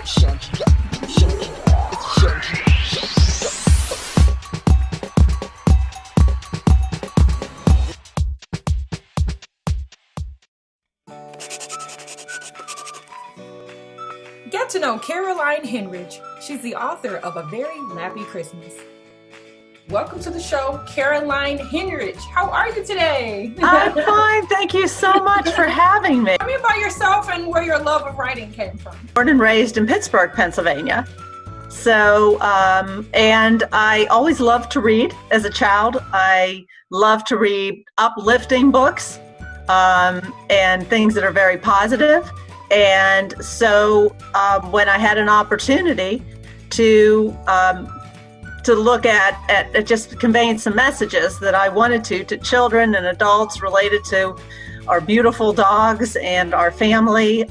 Chundria, Chundria, it's Chundria Show. Get to know Caroline Henrich. She's the author of A Very Lappy Christmas. Welcome to the show, Caroline Henrich. How are you today? I'm fine. Thank you so much for having me. Tell me about yourself and where your love of writing came from. Born and raised in Pittsburgh, Pennsylvania. So, and I always loved to read as a child. I love to read uplifting books and things that are very positive. And so when I had an opportunity to look at just conveying some messages that I wanted to children and adults related to our beautiful dogs and our family,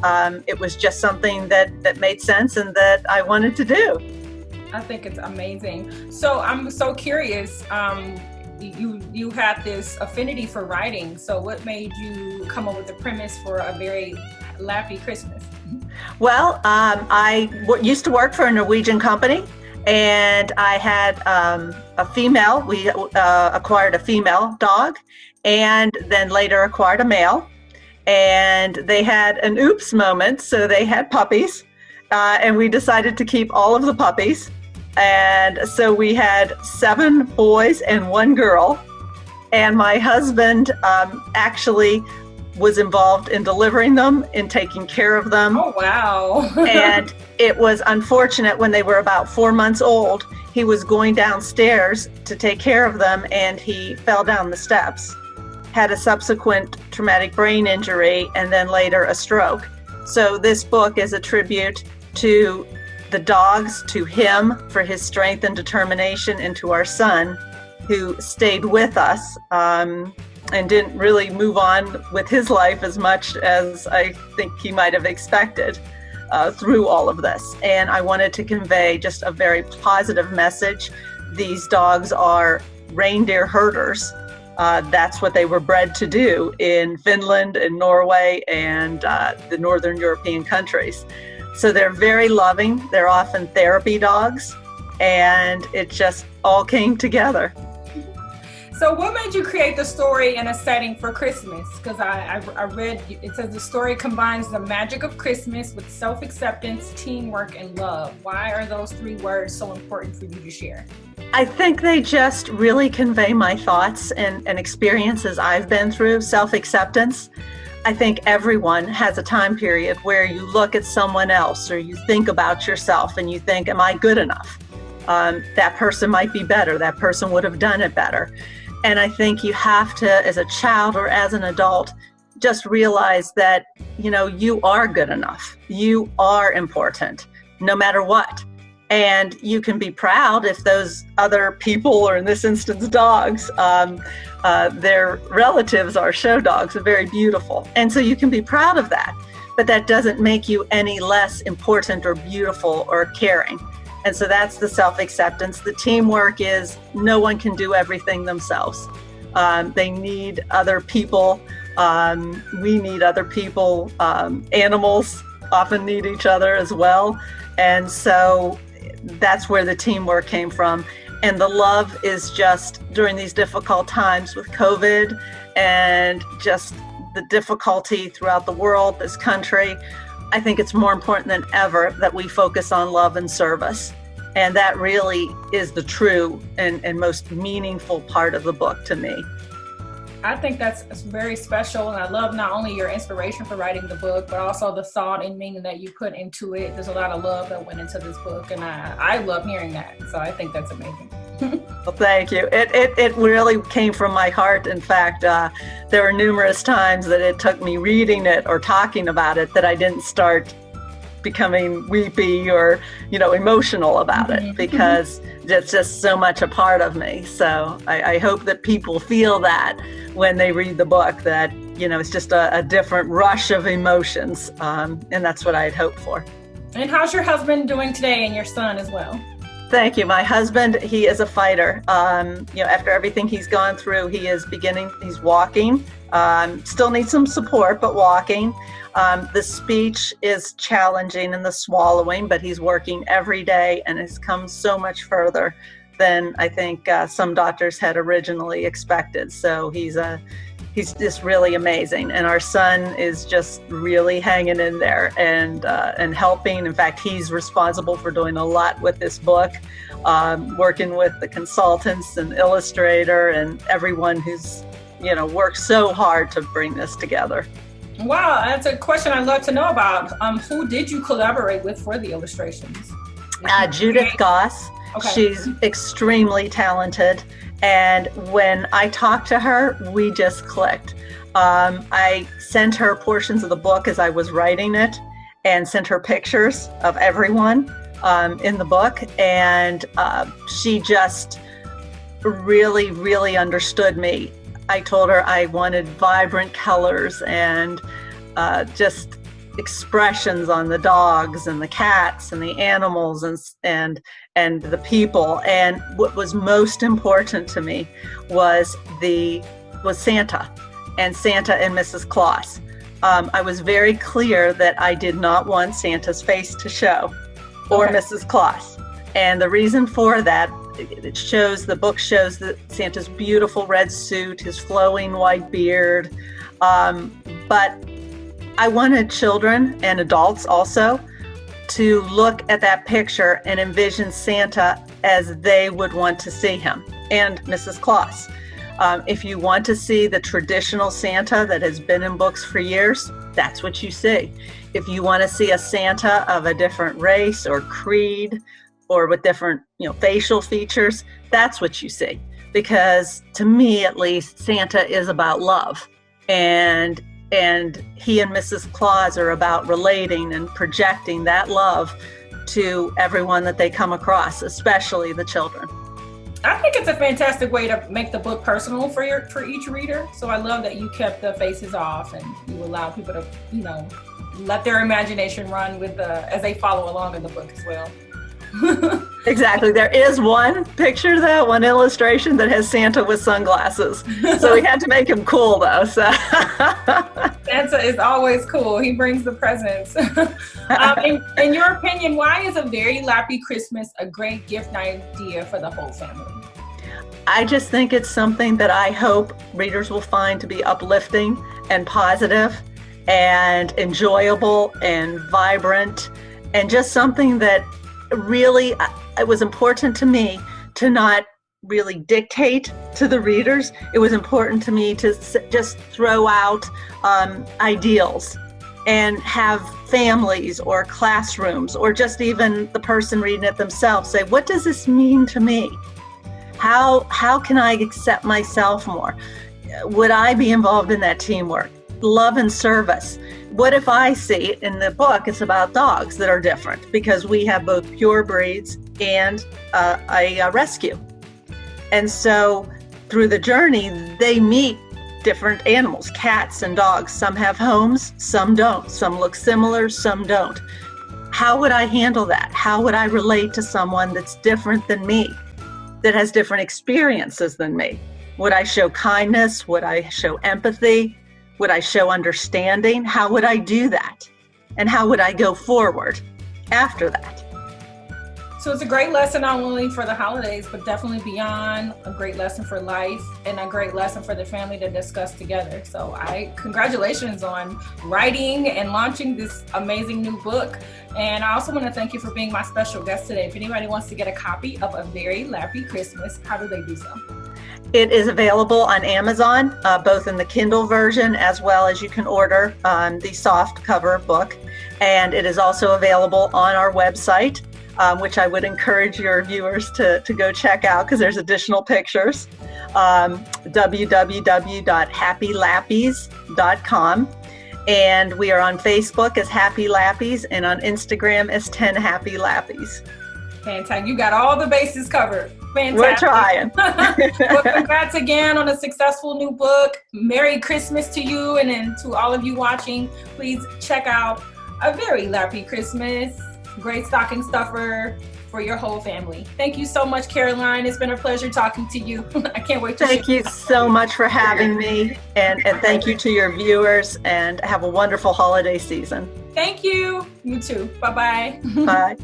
it was just something that made sense and that I wanted to do. I think it's amazing. So I'm so curious. You had this affinity for writing. So what made you come up with the premise for A Very Lappy Christmas? Well, I used to work for a Norwegian company, and I had a female. We acquired a female dog, and then later acquired a male. And they had an oops moment, so they had puppies, and we decided to keep all of the puppies. And so we had 7 boys and 1 girl. And my husband actually was involved in delivering them, in taking care of them. Oh, wow. And it was unfortunate when they were about 4 months old, he was going downstairs to take care of them and he fell down the steps, had a subsequent traumatic brain injury, and then later a stroke. So this book is a tribute to the dogs, to him for his strength and determination, and to our son who stayed with us and didn't really move on with his life as much as I think he might have expected through all of this. And I wanted to convey just a very positive message. These dogs are reindeer herders. That's what they were bred to do in Finland and Norway and the Northern European countries. So they're very loving. They're often therapy dogs, and it just all came together. So what made you create the story in a setting for Christmas? Because I read, it says the story combines the magic of Christmas with self-acceptance, teamwork, and love. Why are those 3 words so important for you to share? I think they just really convey my thoughts and experiences I've been through. Self-acceptance. I think everyone has a time period where you look at someone else or you think about yourself and you think, am I good enough? That person might be better. That person would have done it better. And I think you have to, as a child or as an adult, just realize that, you are good enough. You are important, no matter what. And you can be proud if those other people, or in this instance, dogs, their relatives are show dogs, are very beautiful. And so you can be proud of that, but that doesn't make you any less important or beautiful or caring. And so that's the self-acceptance. The teamwork is no one can do everything themselves. They need other people. We need other people. Animals often need each other as well. And so that's where the teamwork came from. And the love is just during these difficult times with COVID and just the difficulty throughout the world, this country, I think it's more important than ever that we focus on love and service. And that really is the true and most meaningful part of the book to me. I think that's very special, and I love not only your inspiration for writing the book, but also the thought and meaning that you put into it. There's a lot of love that went into this book, and I love hearing that. So I think that's amazing. Well, thank you. It really came from my heart. In fact, there were numerous times that it took me reading it or talking about it that I didn't start becoming weepy or, emotional about it, because it's just so much a part of me. So I hope that people feel that when they read the book, that, it's just a different rush of emotions. And that's what I had hoped for. And how's your husband doing today, and your son as well? Thank you. My husband, he is a fighter. After everything he's gone through, he's walking. Still needs some support, but walking. The speech is challenging and the swallowing, but he's working every day and has come so much further than I think some doctors had originally expected. So he's just really amazing. And our son is just really hanging in there and helping. In fact, he's responsible for doing a lot with this book, working with the consultants and illustrator and everyone who's, worked so hard to bring this together. Wow, that's a question I'd love to know about. Who did you collaborate with for the illustrations? Judith Goss. Okay. She's extremely talented. And when I talked to her, we just clicked. I sent her portions of the book as I was writing it and sent her pictures of everyone in the book. And she just really, really understood me. I told her I wanted vibrant colors and just expressions on the dogs and the cats and the animals and the people. And what was most important to me was Santa and Mrs. Claus. I was very clear that I did not want Santa's face to show or Mrs. Claus. And the reason for that, the book shows that Santa's beautiful red suit, his flowing white beard. But I wanted children and adults also to look at that picture and envision Santa as they would want to see him, and Mrs. Claus. If you want to see the traditional Santa that has been in books for years, that's what you see. If you want to see a Santa of a different race or creed or with different, facial features, that's what you see. Because to me, at least, Santa is about love. And he and Mrs. Claus are about relating and projecting that love to everyone that they come across, especially the children. I think it's a fantastic way to make the book personal for each reader. So I love that you kept the faces off and you allow people to, let their imagination run as they follow along in the book as well. Exactly. There is one picture, though, one illustration that has Santa with sunglasses. So we had to make him cool, though. So Santa is always cool. He brings the presents. In your opinion, why is A Very Lappy Christmas a great gift idea for the whole family? I just think it's something that I hope readers will find to be uplifting and positive and enjoyable and vibrant, and just something that really, it was important to me to not really dictate to the readers. It was important to me to just throw out ideals and have families or classrooms or just even the person reading it themselves say, what does this mean to me? How can I accept myself more? Would I be involved in that teamwork? Love and service. What if I see in the book it's about dogs that are different because we have both pure breeds and a rescue. And so through the journey, they meet different animals, cats and dogs. Some have homes, some don't. Some look similar, some don't. How would I handle that? How would I relate to someone that's different than me, that has different experiences than me? Would I show kindness? Would I show empathy? Would I show understanding? How would I do that? And how would I go forward after that? So it's a great lesson not only for the holidays, but definitely beyond, a great lesson for life and a great lesson for the family to discuss together. So congratulations on writing and launching this amazing new book. And I also want to thank you for being my special guest today. If anybody wants to get a copy of A Very Lappy Christmas, how do they do so? It is available on Amazon, both in the Kindle version as well as you can order the soft cover book. And it is also available on our website, which I would encourage your viewers to go check out because there's additional pictures, www.happylappies.com. And we are on Facebook as Happy Lappies and on Instagram as 10 Happy Lappies. Fantastic. You got all the bases covered. Fantastic. We're trying. Well, congrats again on a successful new book. Merry Christmas to you, and then to all of you watching, please check out A Very Lappy Christmas. great stocking stuffer for your whole family. Thank you so much, Caroline. It's been a pleasure talking to you. I can't wait to Thank you so much for having me, and thank you to your viewers, and have a wonderful holiday season. Thank you. You too. Bye-bye. Bye.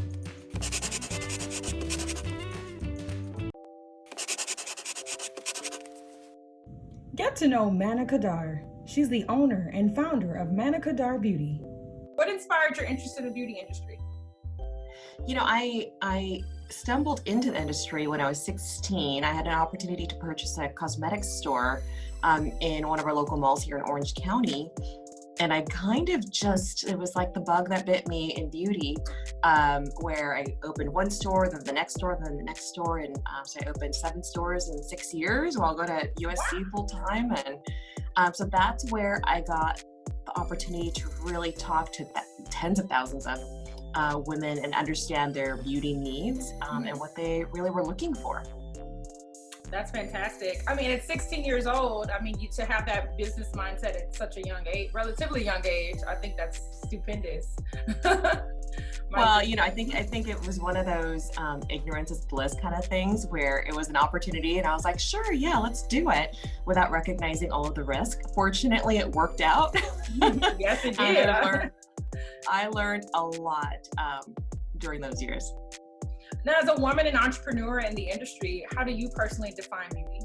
Get to know Manna Kadar. She's the owner and founder of Manna Kadar Beauty. What inspired your interest in the beauty industry? You know, I stumbled into the industry when I was 16. I had an opportunity to purchase a cosmetics store in one of our local malls here in Orange County. And I kind of it was like the bug that bit me in beauty, where I opened one store, then the next store, then the next store. And so I opened 7 stores in 6 years while I go to USC full time. And so that's where I got the opportunity to really talk to tens of thousands of women and understand their beauty needs and what they really were looking for. That's fantastic. I mean, at 16 years old, I mean, to have that business mindset at such a young age, relatively young age, I think that's stupendous. Well, you know, I think it was one of those ignorance is bliss kind of things where it was an opportunity and I was like, sure, yeah, let's do it, without recognizing all of the risk. Fortunately, it worked out. Yes, it did. I learned a lot during those years. Now, as a woman and entrepreneur in the industry, how do you personally define beauty?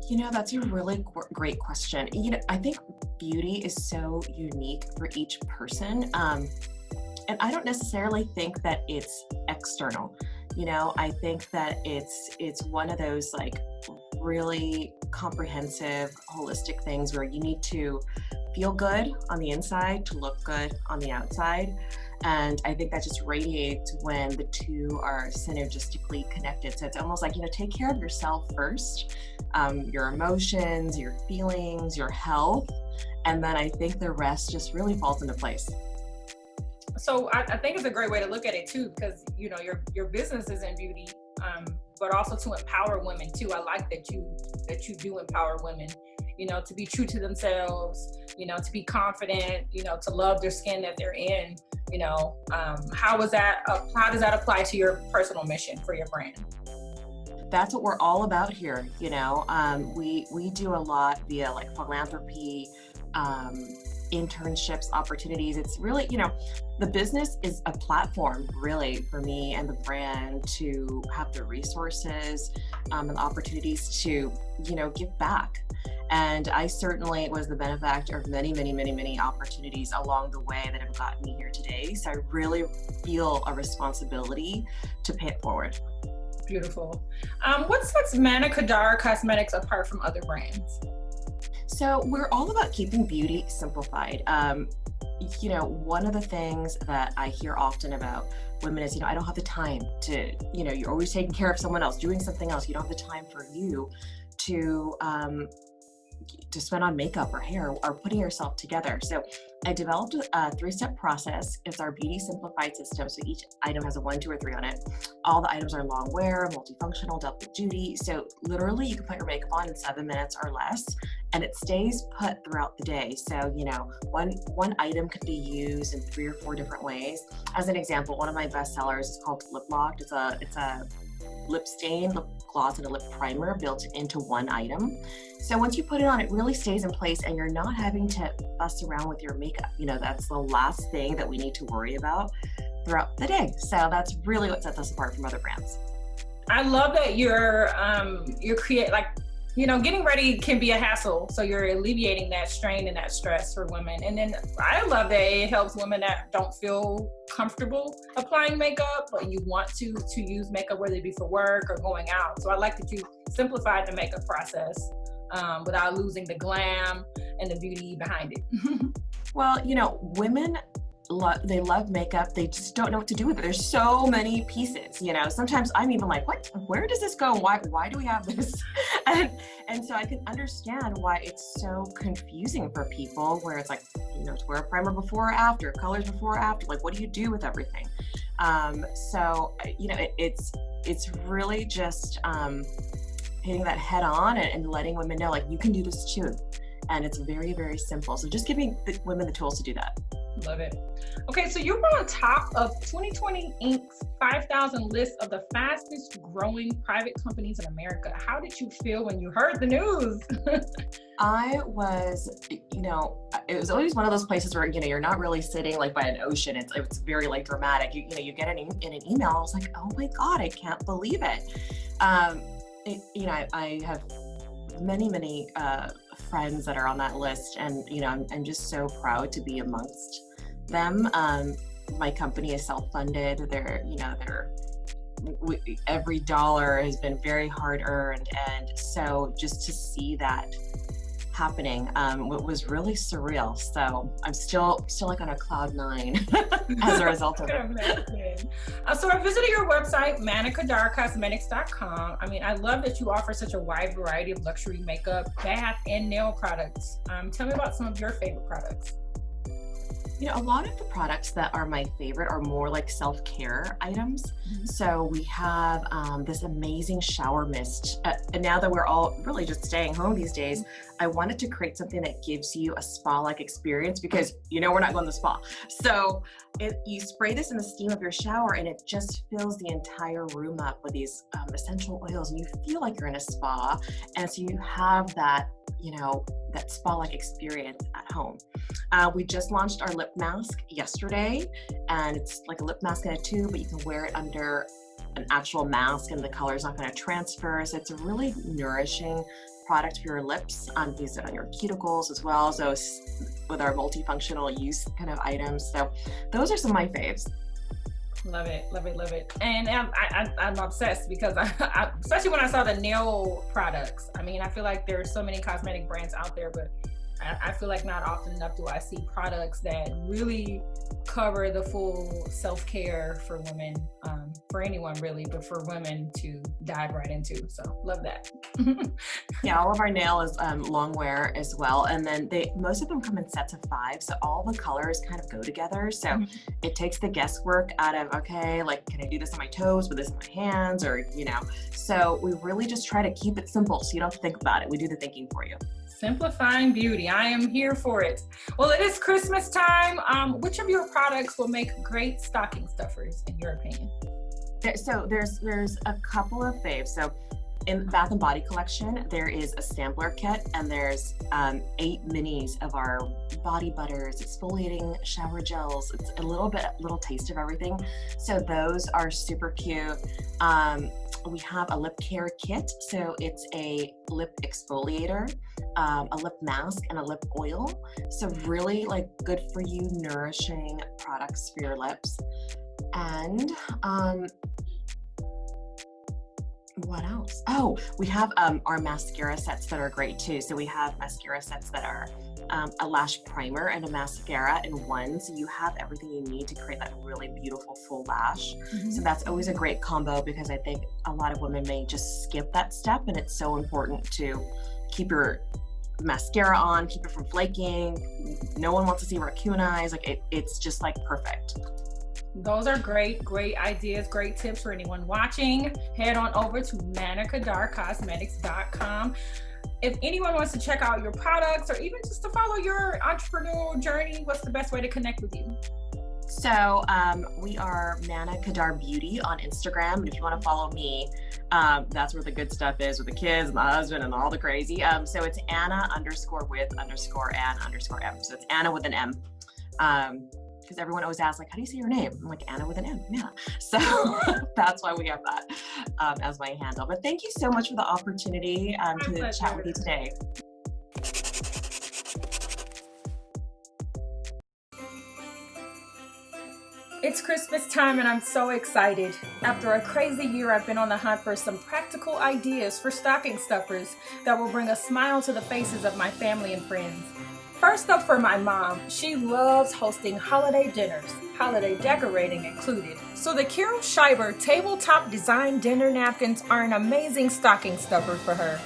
You know, that's a really great question. You know, I think beauty is so unique for each person. And I don't necessarily think that it's external. You know, I think that it's one of those like really comprehensive, holistic things where you need to feel good on the inside to look good on the outside. And I think that just radiates when the two are synergistically connected. So it's almost like, you know, take care of yourself first, your emotions, your feelings, your health. And then I think the rest just really falls into place. So I think it's a great way to look at it too, because, you know, your business is in beauty, but also to empower women too. I like that you do empower women, you know, to be true to themselves, you know, to be confident, you know, to love their skin that they're in, you know. How does that apply to your personal mission for your brand? That's what we're all about here. You know, we do a lot via like philanthropy, internships, opportunities. It's really, you know, the business is a platform really for me and the brand to have the resources and the opportunities to, you know, give back. And I certainly was the benefactor of many, many, many, many opportunities along the way that have gotten me here today. So I really feel a responsibility to pay it forward. Beautiful. What sets Manna Kadar Cosmetics apart from other brands? So we're all about keeping beauty simplified. You know, one of the things that I hear often about women is, you know, I don't have the time to, you know, you're always taking care of someone else, doing something else. You don't have the time for you to spend on makeup or hair or putting yourself together. So I developed a 3-step process. It's our beauty simplified system. So each item has a 1, 2, or 3 on it. All the items are long wear, multifunctional, delicate duty. So literally you can put your makeup on in 7 minutes or less, and it stays put throughout the day. So, you know, one item could be used in 3 or 4 different ways. As an example, one of my best sellers is called Lip Locked. It's a lip stain, lip gloss, and a lip primer built into one item. So once you put it on, it really stays in place and you're not having to fuss around with your makeup. You know, that's the last thing that we need to worry about throughout the day. So that's really what sets us apart from other brands. I love that you're you know, getting ready can be a hassle. So you're alleviating that strain and that stress for women. And then I love that it helps women that don't feel comfortable applying makeup, but you want to use makeup, whether it be for work or going out. So I like that you simplified the makeup process without losing the glam and the beauty behind it. Well, you know, women they love makeup. They just don't know what to do with it. There's so many pieces, you know. Sometimes I'm even like, what? Where does this go? Why do we have this? And so I can understand why it's so confusing for people, where it's like, you know, to wear a primer before or after, colors before or after. Like, what do you do with everything? So you know, it's really just hitting that head on and letting women know, like, you can do this too. And it's very, very simple. So just giving the women the tools to do that. Love it. Okay, so you were on top of 2020 Inc.'s 5,000 list of the fastest growing private companies in America. How did you feel when you heard the news? I was, it was always one of those places where, you're not really sitting like by an ocean. It's very like dramatic. You get in an email. I was like, oh my God, I can't believe it. I have many friends that are on that list, and I'm just so proud to be amongst them. My company is self-funded. Every dollar has been very hard earned, and so just to see that happening was really surreal. So I'm still like on a cloud nine as a result of it. So I visited your website, mannakadarcosmetics.com. I mean, I love that you offer such a wide variety of luxury makeup, bath, and nail products. Tell me about some of your favorite products. A lot of the products that are my favorite are more like self-care items. Mm-hmm. So we have this amazing shower mist. And now that we're all really just staying home these days, I wanted to create something that gives you a spa-like experience, because we're not going to the spa. So you spray this in the steam of your shower, and it just fills the entire room up with these essential oils, and you feel like you're in a spa. And so you have that that spa-like experience at home. We just launched our lip mask yesterday, and it's like a lip mask in a tube, but you can wear it under an actual mask and the color's not going to transfer. So it's a really nourishing product for your lips. Use it on your cuticles as well. So with our multifunctional use kind of items. So those are some of my faves. Love it, love it, love it. And I'm obsessed because I especially when I saw the nail products. I mean, I feel like there are so many cosmetic brands out there, but I feel like not often enough do I see products that really cover the full self-care for women, for anyone really, but for women to dive right into. So love that. Yeah, all of our nail is long wear as well. And then most of them come in sets of 5. So all the colors kind of go together. So it takes the guesswork out of, okay, like, can I do this on my toes with this in my hands, or, so we really just try to keep it simple so you don't have to think about it. We do the thinking for you. Simplifying beauty. I am here for it. Well, it is Christmas time. Which of your products will make great stocking stuffers, in your opinion? So there's a couple of faves. So in the Bath and Body collection, there is a sampler kit, and there's 8 minis of our body butters, exfoliating shower gels. It's a little taste of everything. So those are super cute. We have a lip care kit. So it's a lip exfoliator, a lip mask, and a lip oil. So really like good for you, nourishing products for your lips. And what else? Oh, we have our mascara sets that are great too. So we have mascara sets that are a lash primer and a mascara in one. So you have everything you need to create that really beautiful full lash. Mm-hmm. So that's always a great combo, because I think a lot of women may just skip that step, and it's so important to keep your mascara on, keep it from flaking. No one wants to see raccoon eyes. Like it's just like perfect. Those are great ideas, great tips for anyone watching. Head on over to mannakadarcosmetics.com. If anyone wants to check out your products, or even just to follow your entrepreneurial journey, what's the best way to connect with you? So we are Manna Kadar Beauty on Instagram. And if you want to follow me, that's where the good stuff is with the kids and the husband and all the crazy. So it's Anna_with_Ann_M. So it's Anna with an M. Because everyone always asks, like, how do you say your name? I'm like, Anna with an M, yeah. So that's why we have that as my handle. But thank you so much for the opportunity to chat with you today. It's Christmas time, and I'm so excited. After a crazy year, I've been on the hunt for some practical ideas for stocking stuffers that will bring a smile to the faces of my family and friends. First up, for my mom, she loves hosting holiday dinners, holiday decorating included. So the Kirill Schreiber tabletop design dinner napkins are an amazing stocking stuffer for her.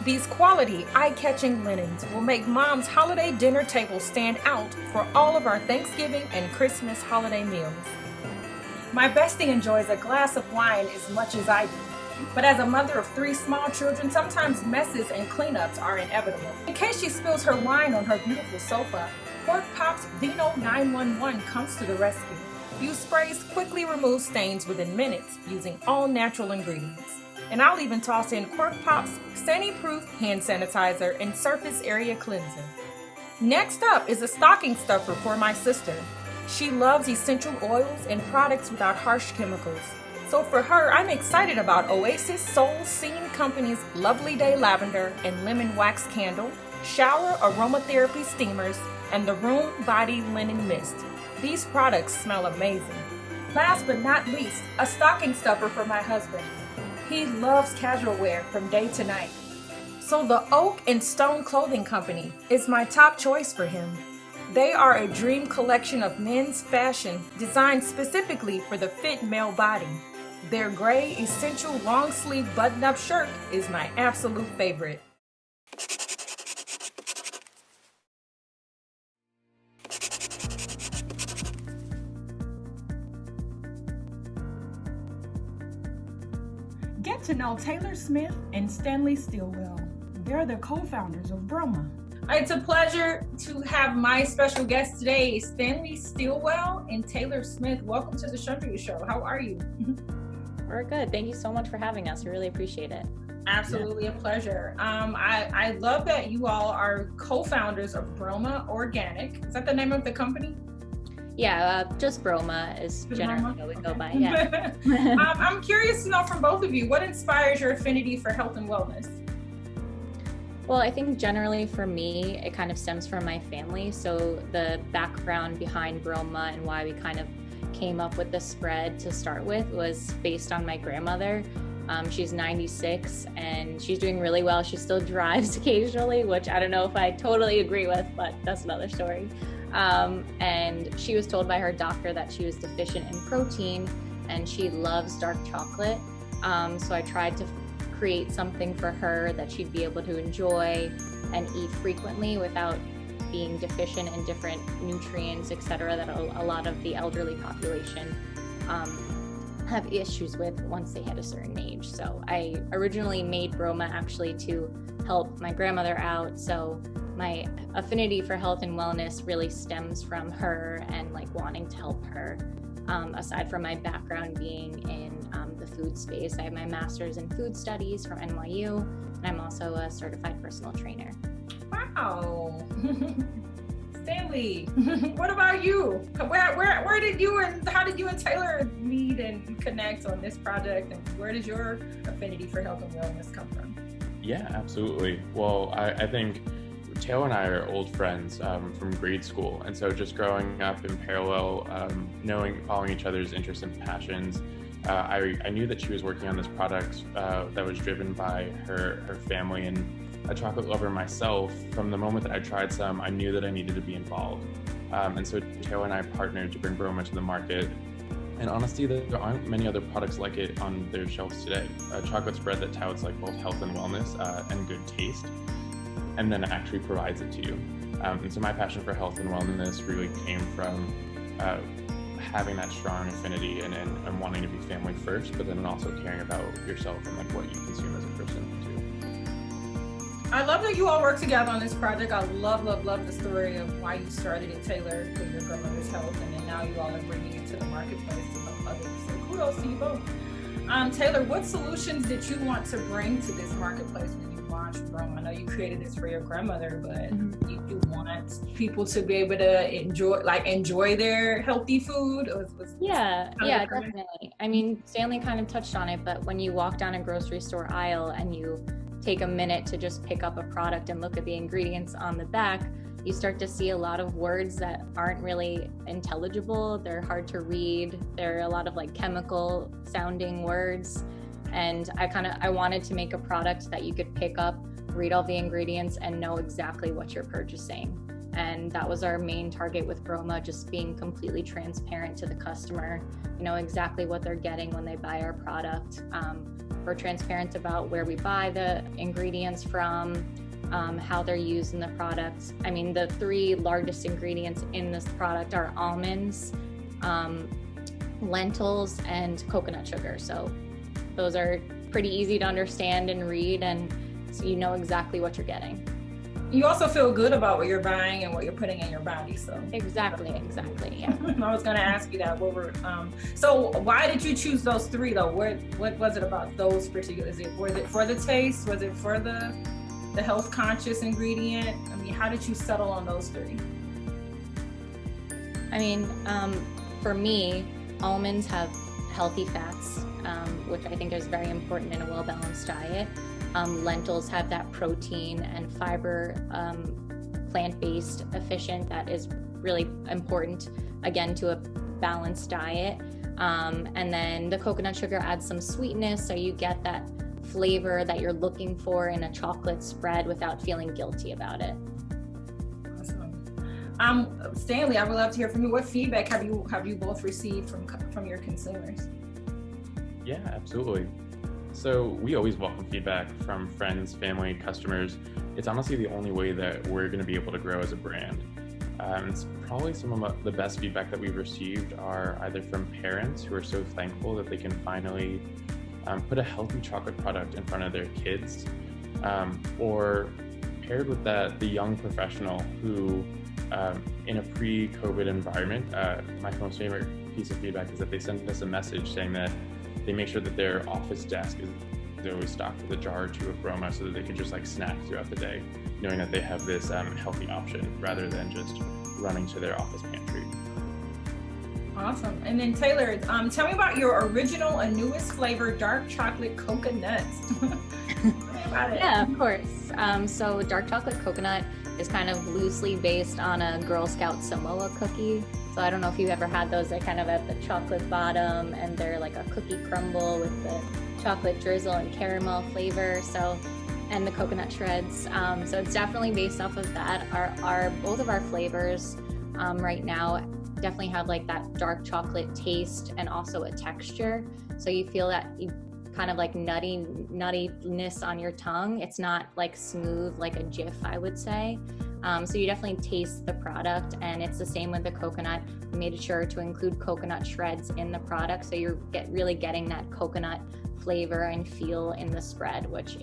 These quality, eye-catching linens will make Mom's holiday dinner table stand out for all of our Thanksgiving and Christmas holiday meals. My bestie enjoys a glass of wine as much as I do. But as a mother of 3 small children, sometimes messes and cleanups are inevitable. In case she spills her wine on her beautiful sofa, Cork Pop's Vino 911 comes to the rescue. Fuse sprays quickly remove stains within minutes using all natural ingredients. And I'll even toss in Cork Pop's Sandy-proof hand sanitizer and surface area cleanser. Next up is a stocking stuffer for my sister. She loves essential oils and products without harsh chemicals. So for her, I'm excited about Oasis Soul Scene Company's Lovely Day Lavender and Lemon Wax Candle, Shower Aromatherapy Steamers, and the Room Body Linen Mist. These products smell amazing. Last but not least, a stocking stuffer for my husband. He loves casual wear from day to night. So the Oak and Stone Clothing Company is my top choice for him. They are a dream collection of men's fashion designed specifically for the fit male body. Their gray essential long sleeve button-up shirt is my absolute favorite. Get to know Taylor Smith and Stanley Stilwell. They're the co-founders of Broma. It's a pleasure to have my special guest today, Stanley Stilwell and Taylor Smith. Welcome to the Chundria Show. How are you? We're good. Thank you so much for having us. We really appreciate it. Absolutely a pleasure. I love that you all are co-founders of Broma Organic. Is that the name of the company? Yeah, just Broma is generally what we go by. Yeah. I'm curious to know from both of you, what inspires your affinity for health and wellness? Well, I think generally for me, it kind of stems from my family. So the background behind Broma and why we kind of came up with the spread to start with was based on my grandmother. She's 96 and she's doing really well. She still drives occasionally, which I don't know if I totally agree with, but that's another story. And she was told by her doctor that she was deficient in protein and she loves dark chocolate. So I tried to create something for her that she'd be able to enjoy and eat frequently without being deficient in different nutrients, etc., that a lot of the elderly population have issues with once they hit a certain age. So I originally made Broma actually to help my grandmother out. So my affinity for health and wellness really stems from her and like wanting to help her. Aside from my background being in the food space, I have my master's in food studies from NYU, and I'm also a certified personal trainer. Wow. Stanley, what about you? Where did you and how did you and Taylor meet and connect on this project, and where does your affinity for health and wellness come from? Yeah, absolutely. Well, I think Taylor and I are old friends from grade school, and so just growing up in parallel, following each other's interests and passions, I knew that she was working on this product that was driven by her family, and a chocolate lover myself. From the moment that I tried some, I knew that I needed to be involved, and so Taylor and I partnered to bring Broma to the market. And honestly, there aren't many other products like it on their shelves today. A chocolate spread that touts like both health and wellness and good taste, and then actually provides it to you. And so my passion for health and wellness really came from having that strong affinity and wanting to be family first, but then also caring about yourself and like what you consume as a person too. I love that you all work together on this project. I love the story of why you started it, Taylor, with your grandmother's health, and then now you all are bringing it to the marketplace to help others. So kudos to you both. Taylor, what solutions did you want to bring to this marketplace when you launched Broma? I know you created this for your grandmother, but you do want people to be able to enjoy their healthy food? Yeah, definitely. I mean, Stanley kind of touched on it, but when you walk down a grocery store aisle and you take a minute to just pick up a product and look at the ingredients on the back, you start to see a lot of words that aren't really intelligible. They're hard to read. There are a lot of like chemical sounding words. And I wanted to make a product that you could pick up, read all the ingredients, and know exactly what you're purchasing. And that was our main target with Broma, just being completely transparent to the customer, exactly what they're getting when they buy our product. We're transparent about where we buy the ingredients from, how they're used in the products. I mean, the three largest ingredients in this product are almonds, lentils, and coconut sugar. So those are pretty easy to understand and read, and so you know exactly what you're getting. You also feel good about what you're buying and what you're putting in your body. So Exactly. Yeah. I was going to ask you that. So why did you choose those three though? What was it about those particular? Was it for the taste? Was it for the health conscious ingredient? I mean, how did you settle on those three? I mean, for me, almonds have healthy fats, which I think is very important in a well-balanced diet. Lentils have that protein and fiber, plant-based, efficient, that is really important, again, to a balanced diet. And then the coconut sugar adds some sweetness, so you get that flavor that you're looking for in a chocolate spread without feeling guilty about it. Awesome. Stanley, I would love to hear from you. What feedback have you both received from your consumers? Yeah, absolutely. So we always welcome feedback from friends, family, customers. It's honestly the only way that we're going to be able to grow as a brand. It's probably some of the best feedback that we've received are either from parents who are so thankful that they can finally put a healthy chocolate product in front of their kids, or paired with that, the young professional who, in a pre-COVID environment, my most favorite piece of feedback is that they send us a message saying that they make sure that their office desk is always stocked with a jar or two of Broma so that they can just like snack throughout the day, knowing that they have this healthy option rather than just running to their office pantry. Awesome. And then Taylor, tell me about your original and newest flavor, dark chocolate coconut. Tell me about it. Yeah, of course. So dark chocolate coconut is kind of loosely based on a Girl Scout Samoa cookie. So I don't know if you've ever had those. They kind of have the chocolate bottom and they're like a cookie crumble with the chocolate drizzle and caramel flavor. And the coconut shreds. So it's definitely based off of that. Our both of our flavors right now definitely have like that dark chocolate taste and also a texture. So you feel that kind of like nuttiness on your tongue. It's not like smooth like a Jif, I would say. So you definitely taste the product, and it's the same with the coconut. We made sure to include coconut shreds in the product, so you're really getting that coconut flavor and feel in the spread, which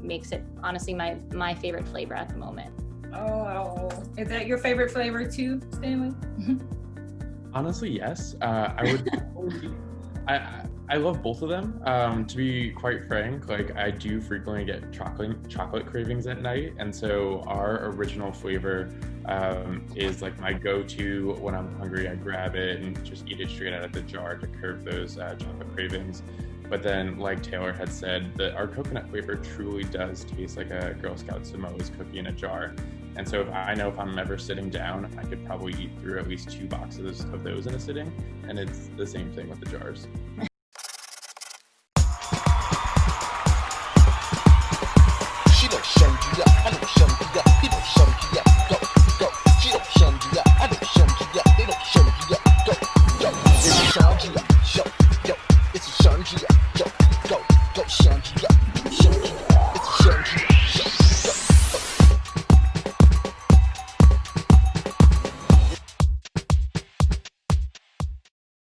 makes it honestly my favorite flavor at the moment. Oh, is that your favorite flavor too, Stanley? Honestly, yes. I love both of them. To be quite frank, like I do frequently get chocolate cravings at night, and so our original flavor is like my go-to when I'm hungry. I grab it and just eat it straight out of the jar to curb those chocolate cravings. But then, like Taylor had said, our coconut flavor truly does taste like a Girl Scout Samoa's cookie in a jar. And so if I'm ever sitting down, I could probably eat through at least 2 boxes of those in a sitting. And it's the same thing with the jars.